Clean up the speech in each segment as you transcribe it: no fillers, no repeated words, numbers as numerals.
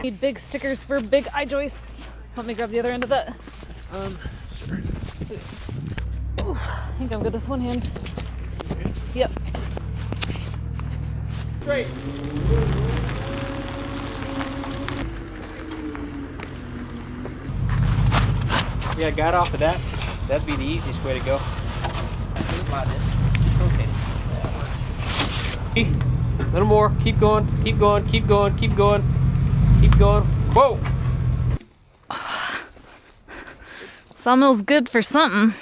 Need big stickers for big eye joists. Let me grab the other end of that. Sure. Oof, I think I'm good with one hand. Yep. Great. Yeah, got off of that. That'd be the easiest way to go. Okay. A little more. Keep going. Keep going. Keep going. Keep going. Keep going. Whoa! Sawmill's good for something.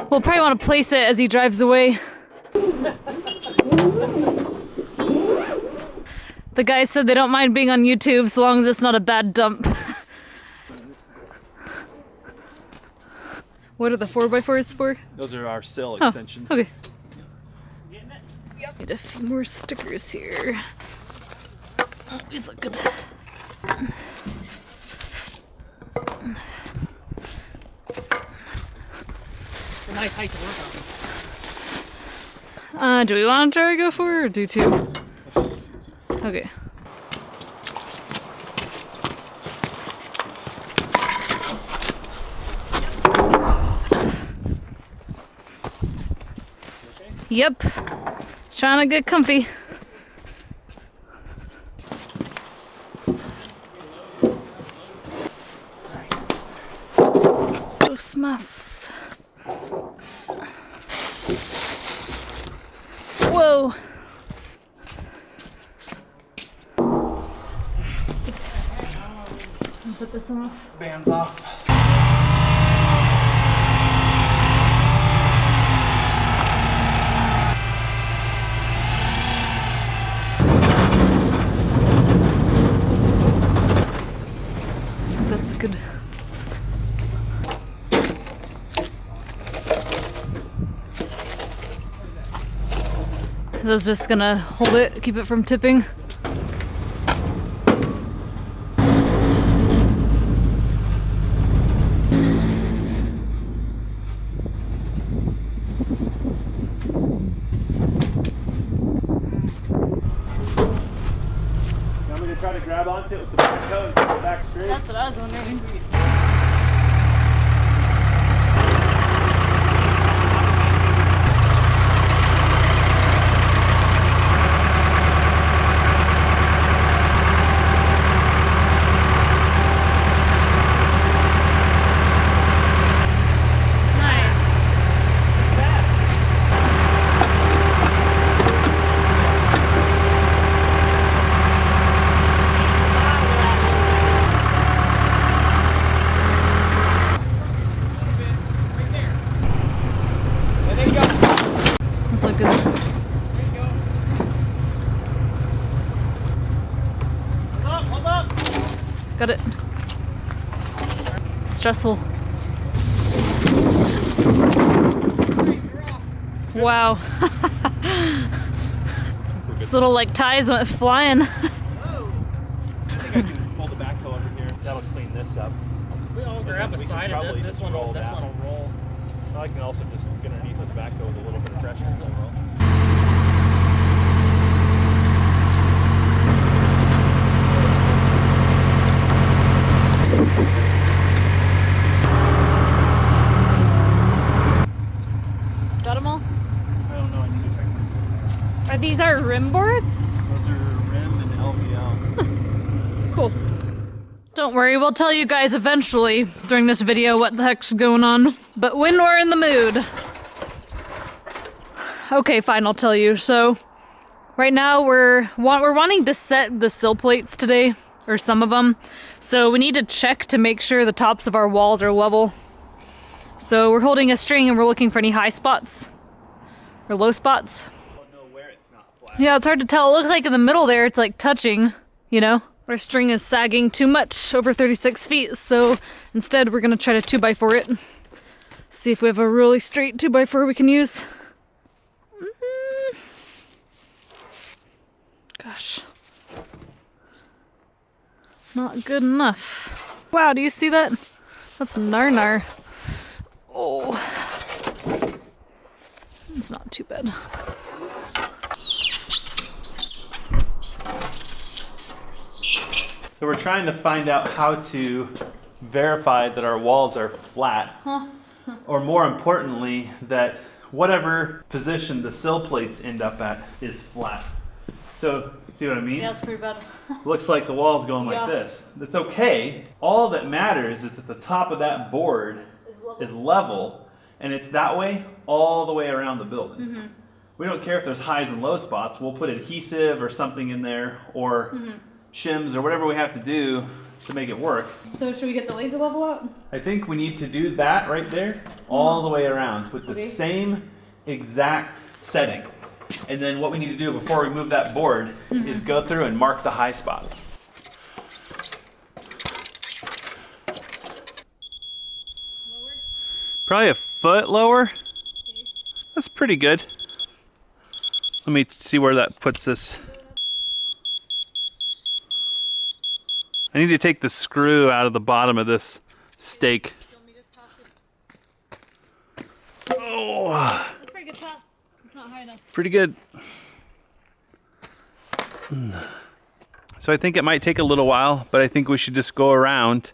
We'll probably want to place it as he drives away. The guys said they don't mind being on YouTube so long as it's not a bad dump. What are the 4x4s for? Those are our sill extensions. Okay. Need a few more stickers here. Oh, these look good. A nice height to work on. Do we want to try to go for it or do two? Okay. Yep. Just trying to get comfy. Smash. Whoa. Put this one off. Bands off. That's good. I was just gonna hold it, keep it from tipping. I'm going to try to grab onto it with the back toe and keep it back straight. That's what I was wondering. Got it. Stressful. Wow. This little like ties went flying. I think I can pull the back toe over here. That'll clean this up. We all grab a side of this. This one will roll. I can also just get underneath with the back toe with a little bit of pressure as well. Got them all? I don't know. I need to check. Are these our rim boards? Those are rim and LVL. Cool. Don't worry, we'll tell you guys eventually during this video what the heck's going on. But when we're in the mood. Okay, fine, I'll tell you. So, right now we're wanting to set the sill plates today, or some of them. So we need to check to make sure the tops of our walls are level. So we're holding a string and we're looking for any high spots or low spots. Yeah, it's hard to tell. It looks like in the middle there it's like touching, you know? Our string is sagging too much, over 36 feet, so instead we're gonna try to 2x4 it. See if we have a really straight 2x4 we can use. Gosh. Not good enough. Wow, do you see that? That's nar. Oh. It's not too bad. So we're trying to find out how to verify that our walls are flat, or more importantly, that whatever position the sill plates end up at is flat. So, see what I mean? Yeah, it's pretty bad. Looks like the wall's going like this. That's okay. All that matters is that the top of that board is level, and it's that way all the way around the building. We don't care if there's highs and low spots. We'll put adhesive or something in there, or shims or whatever we have to do to make it work. So should we get the laser level out? I think we need to do that right there all the way around with the same exact setting. And then what we need to do before we move that board is go through and mark the high spots. Lower? Probably a foot lower. That's pretty good. Let me see where that puts this. I need to take the screw out of the bottom of this stake. Oh, That's pretty good toss. It's not high enough. pretty good. So I think it might take a little while, but I think we should just go around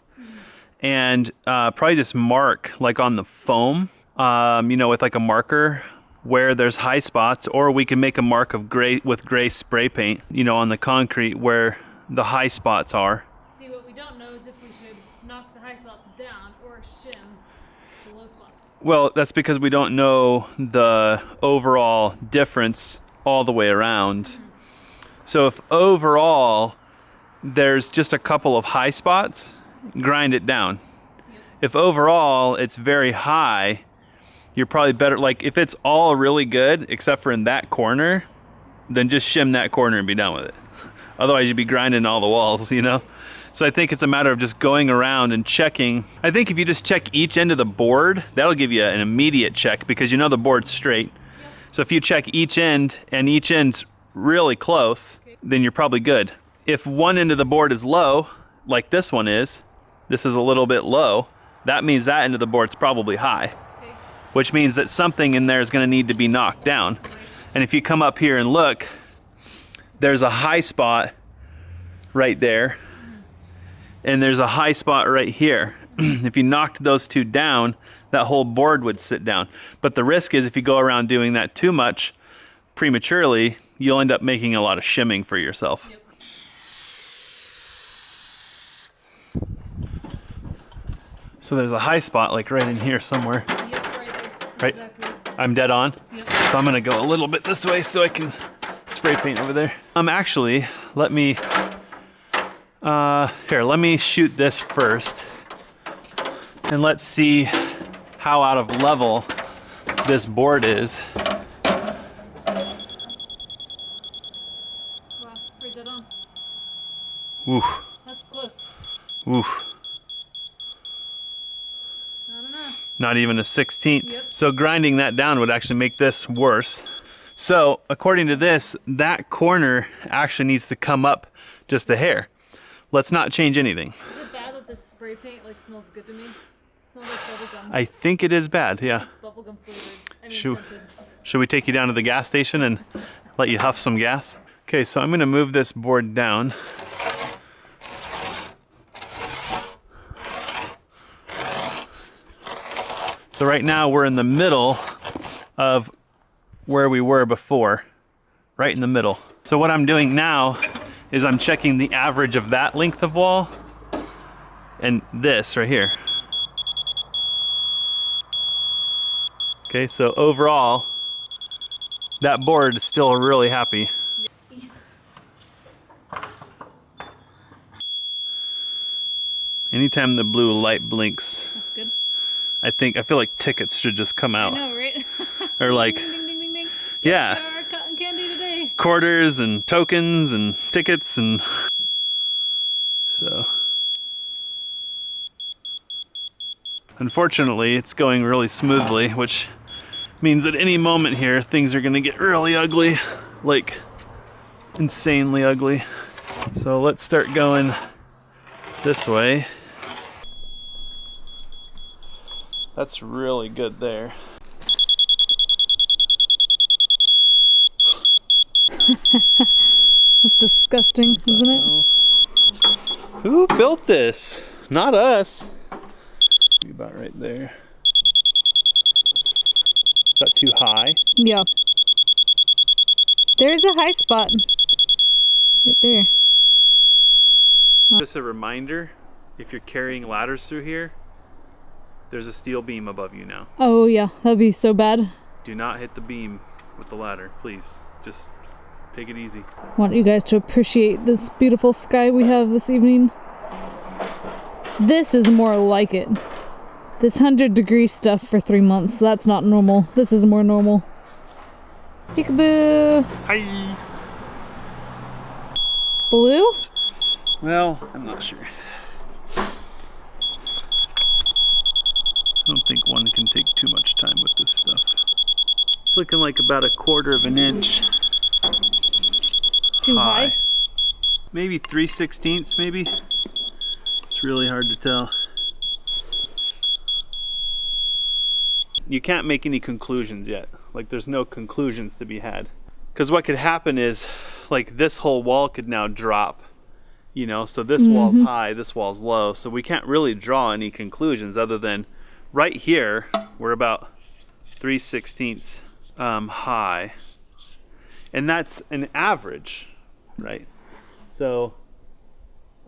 and probably just mark like on the foam, you know, with like a marker where there's high spots, or we can make a mark of gray with gray spray paint, you know, on the concrete where the high spots are. See, what we don't know is if we should knock the high spots down or shim the low spots. Well, that's because we don't know the overall difference all the way around. So if overall there's just a couple of high spots, grind it down. If overall it's very high, you're probably better, like if it's all really good except for in that corner, then just shim that corner and be done with it. Otherwise you'd be grinding all the walls, you know? So I think it's a matter of just going around and checking. I think if you just check each end of the board, that'll give you an immediate check because you know the board's straight. So if you check each end and each end's really close, then you're probably good. If one end of the board is low, like this one is, this is a little bit low, that means that end of the board's probably high, which means that something in there is gonna need to be knocked down. And if you come up here and look, there's a high spot right there, and there's a high spot right here. If you knocked those two down, that whole board would sit down. But the risk is if you go around doing that too much prematurely, you'll end up making a lot of shimming for yourself. Yep. So there's a high spot like right in here somewhere. Yep, right there. Right? Exactly. I'm dead on. Yep. So I'm gonna go a little bit this way so I can spray paint over there. Actually, let me, here, let me shoot this first. And let's see how out of level this board is. Wow, we're dead on. Oof, That's close. oof. I don't know. Not even a 16th. Yep. So grinding that down would actually make this worse. So according to this, that corner actually needs to come up just a hair. Let's not change anything. Is it bad that this spray paint like smells good to me? It smells like bubblegum. I think it is bad, yeah. It's bubblegum flavored. I mean, Should, scented. should we take you down to the gas station and let you huff some gas? Okay, so I'm gonna move this board down. So right now we're in the middle of where we were before, right in the middle. So what I'm doing now is I'm checking the average of that length of wall and this right here. Okay, so overall, that board is still really happy. Anytime the blue light blinks, That's good. I feel like tickets should just come out. I know, right? Or like, Ding, ding, ding, ding, ding. yeah. Get your cotton candy today. Quarters and tokens and tickets and so. Unfortunately, it's going really smoothly, which means at any moment here, things are gonna get really ugly, like insanely ugly. So let's start going this way. That's really good there. That's disgusting, isn't it? Oh. Who built this? Not us. About right there. Is that too high? Yeah. There's a high spot. Right there. Just a reminder, if you're carrying ladders through here, there's a steel beam above you now. Oh yeah, that'd be so bad. Do not hit the beam with the ladder, please. Just take it easy. I want you guys to appreciate this beautiful sky we have this evening. This is more like it. This 100-degree stuff for 3 months, that's not normal. This is more normal. Peekaboo! Hi! Blue? Well, I'm not sure. I don't think one can take too much time with this stuff. It's looking like about 1/4 of an inch. Too high? Maybe 3/16, maybe. It's really hard to tell. You can't make any conclusions yet. Like, there's no conclusions to be had. Because what could happen is, like, this whole wall could now drop. You know, so this wall's high, this wall's low. So we can't really draw any conclusions other than right here, we're about 3/16 high. And that's an average, right? So,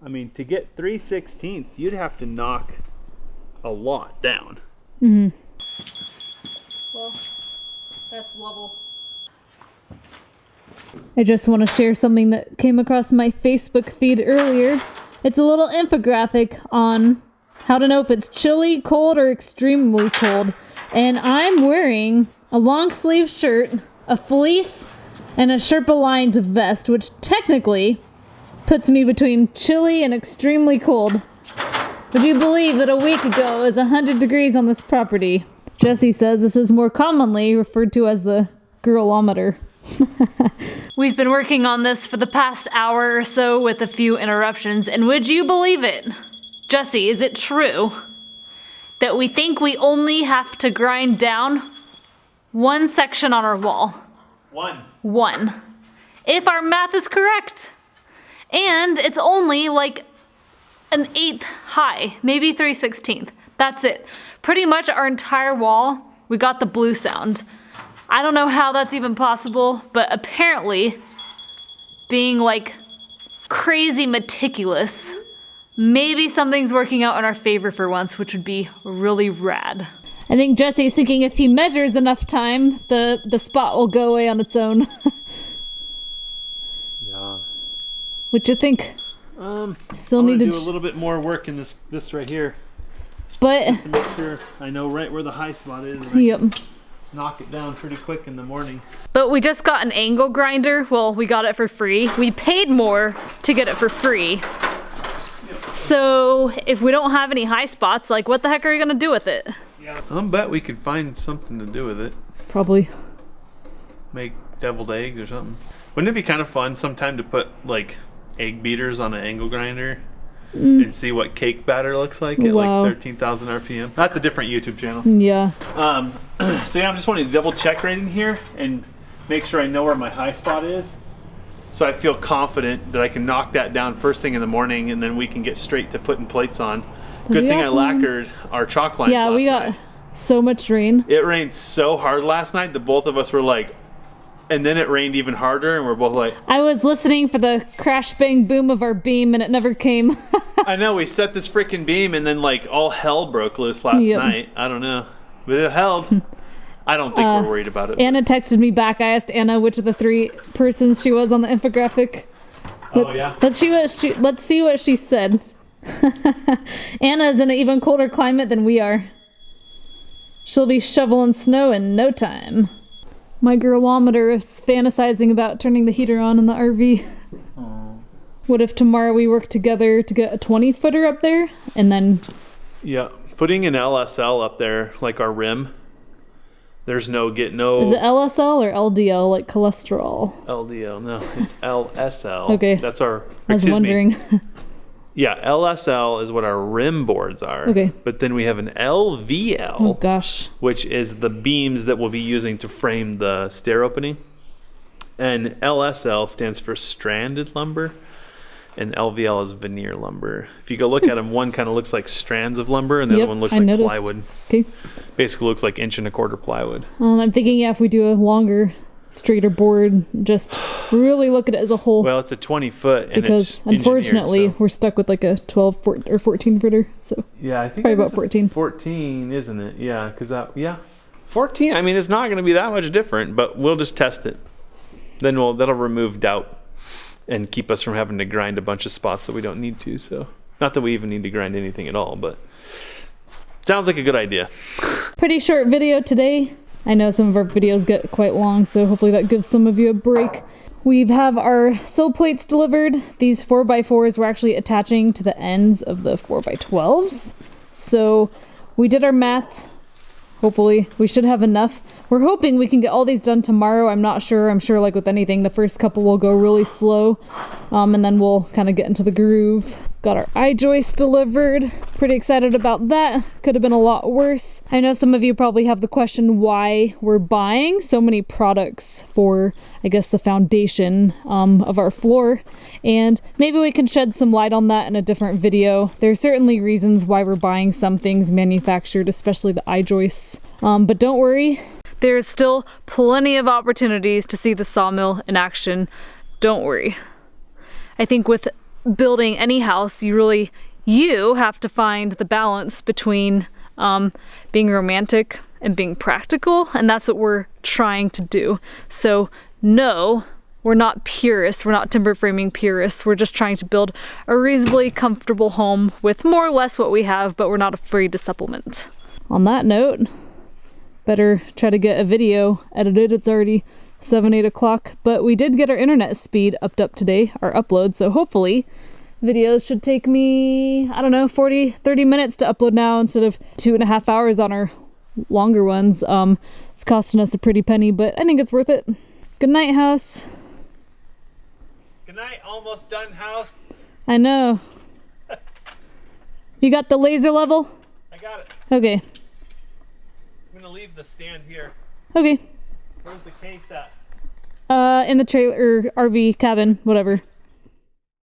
I mean, to get 3/16, you'd have to knock a lot down. Mm-hmm. Well, that's level. I just want to share something that came across my Facebook feed earlier. It's a little infographic on how to know if it's chilly, cold, or extremely cold. And I'm wearing a long sleeve shirt, a fleece, and a Sherpa-lined vest, which technically puts me between chilly and extremely cold. Would you believe that a week ago it was 100 degrees on this property? Jesse says this is more commonly referred to as the girlometer. We've been working on this for the past hour or so with a few interruptions, and would you believe it? Jesse, is it true that we think we only have to grind down one section on our wall? One. If our math is correct. And it's only like 1/8 high, maybe 3/16. That's it. Pretty much our entire wall, we got the blue sound. I don't know how that's even possible, but apparently being like crazy meticulous, maybe something's working out in our favor for once, which would be really rad. I think Jesse's thinking if he measures enough time, the spot will go away on its own. Yeah. What you think? Still I'm need gonna to do a little bit more work in this right here but to make sure I know right where the high spot is. And yep. I can knock it down pretty quick in the morning. But we just got an angle grinder. Well, we got it for free. We paid more to get it for free. So if we don't have any high spots, like what the heck are you gonna do with it? Yeah. I bet we could find something to do with it. Probably. Make deviled eggs or something. Wouldn't it be kind of fun sometime to put like egg beaters on an angle grinder and see what cake batter looks like at Wow. like 13,000 RPM? That's a different YouTube channel. Yeah. So yeah, I'm just wanting to double check right in here and make sure I know where my high spot is. So I feel confident that I can knock that down first thing in the morning, and then we can get straight to putting plates on. Good thing I lacquered our chalk lines Yeah, last we got night. so much rain. It rained so hard last night that both of us were like, and then it rained even harder, and we're both like, I was listening for the crash bang boom of our beam and it never came. I know, we set this freaking beam and then like all hell broke loose last Yep. night. I don't know, but it held. I don't think we're worried about it. Anna texted me back. I asked Anna which of the 3 persons she was on the infographic. Let's see what she said. Anna's in an even colder climate than we are. She'll be shoveling snow in no time. My girlometer is fantasizing about turning the heater on in the RV. Aww. What if tomorrow we work together to get a 20-footer up there and then... Yeah, putting an LSL up there, like our rim, there's no Is it LSL or LDL, like cholesterol? LDL, no, it's LSL. Okay. That's our, I was wondering. Yeah, LSL is what our rim boards are. Okay. But then we have an LVL, Oh gosh. which is the beams that we'll be using to frame the stair opening. And LSL stands for stranded lumber. and LVL is veneer lumber. If you go look at them, one kind of looks like strands of lumber, and the other one looks like noticed. plywood. Okay. Basically looks like 1.25" plywood. I'm thinking, yeah, if we do a longer, straighter board, just really look at it as a whole. Well, it's a 20-foot, and because it's unfortunately, so. we're stuck with like a 12 or 14 footer. So yeah, I think probably about 14. 14, isn't it? Yeah, because 14. I mean, it's not going to be that much different, but we'll just test it. Then that'll remove doubt and keep us from having to grind a bunch of spots that we don't need to. So, not that we even need to grind anything at all, but sounds like a good idea. Pretty short video today. I know some of our videos get quite long, so hopefully that gives some of you a break. We have our sill plates delivered. These 4x4s we're actually attaching to the ends of the 4x12s. So we did our math. Hopefully we should have enough. We're hoping we can get all these done tomorrow. I'm not sure. I'm sure like with anything, the first couple will go really slow. And then we'll kind of get into the groove. Got our joist delivered. Pretty excited about that. Could have been a lot worse. I know some of you probably have the question why we're buying so many products for, I guess, the foundation of our floor. And maybe we can shed some light on that in a different video. There's certainly reasons why we're buying some things manufactured, especially the joists. But don't worry, there's still plenty of opportunities to see the sawmill in action. Don't worry. I think with building any house, you have to find the balance between being romantic and being practical, and that's what we're trying to do. So no, we're not purists, we're not timber framing purists, we're just trying to build a reasonably comfortable home with more or less what we have, but we're not afraid to supplement. On that note, better try to get a video edited. It's already 8 o'clock, but we did get our internet speed upped up today, our upload, so hopefully videos should take me, I don't know, 30 minutes to upload now instead of 2.5 hours on our longer ones. It's costing us a pretty penny, but I think it's worth it. Good night, house. Good night, almost done house. I know. You got the laser level? I got it. Okay. I'm gonna leave the stand here. Okay. Where's the case at? In the trailer, RV cabin, whatever.